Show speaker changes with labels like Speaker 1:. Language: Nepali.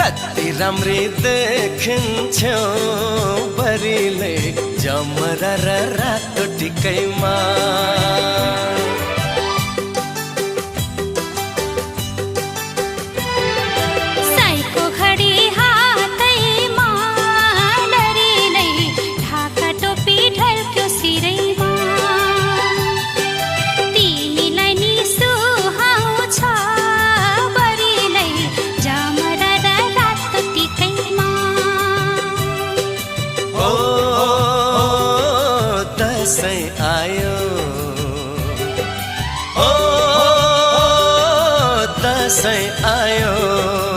Speaker 1: कति राम्री देखिन्छौ बरिले जमरा र रातो टिकैमा दसैँ आयो ओ दसैँ आयो